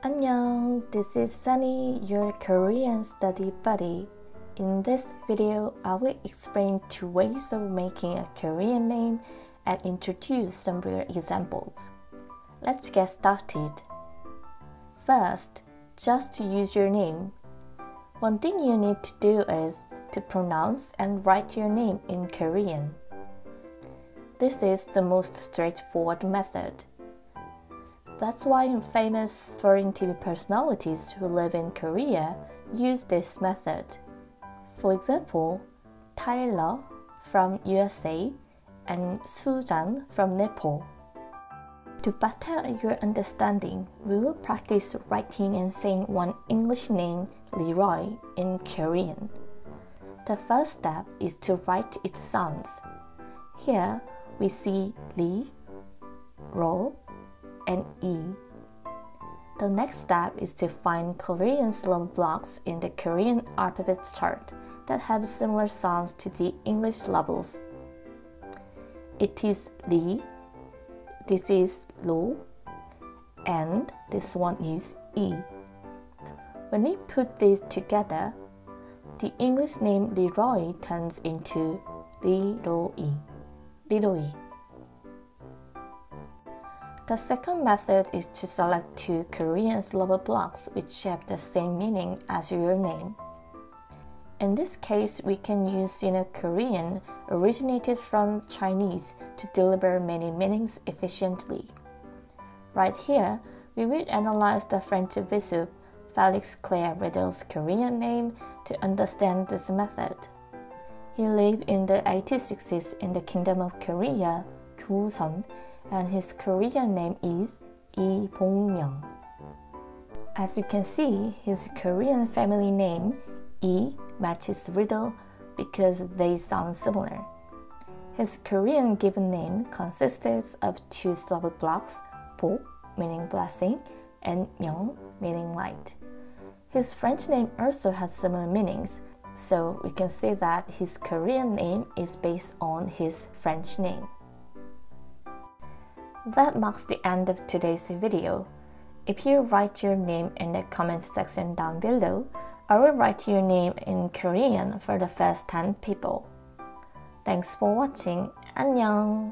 Annyeong, this is Sunny, your Korean study buddy. In this video, I will explain 2 ways of making a Korean name and introduce some real examples. Let's get started. First, just to use your name. One thing you need to do is to pronounce and write your name in Korean. This is the most straightforward method. That's why famous foreign TV personalities who live in Korea use this method. For example, Tyler from USA and Susan from Nepal. To better your understanding, we will practice writing and saying one English name, Leroy, in Korean. The first step is to write its sounds. Here we see Lee, Ro, and E. The next step is to find Korean syllable blocks in the Korean alphabet chart that have similar sounds to the English syllables. It is Lee, this is Lo, and this one is E. When we put these together, the English name Leroy turns into Leroy. The second method is to select 2 Korean syllable blocks which have the same meaning as your name. In this case, we can use Sino-Korean originated from Chinese to deliver many meanings efficiently. Right here, we will analyze the French bishop Felix Claire Riddle's Korean name to understand this method. He lived in the 1860s in the Kingdom of Korea, Joseon, and his Korean name is Lee Bong-myung. As you can see, his Korean family name, E, matches Riddle because they sound similar. His Korean given name consists of 2 syllable blocks, 복, meaning blessing, and myung, meaning light. His French name also has similar meanings, so we can say that his Korean name is based on his French name. That marks the end of today's video. If you write your name in the comment section down below, I will write your name in Korean for the first 10 people. Thanks for watching. Annyeong!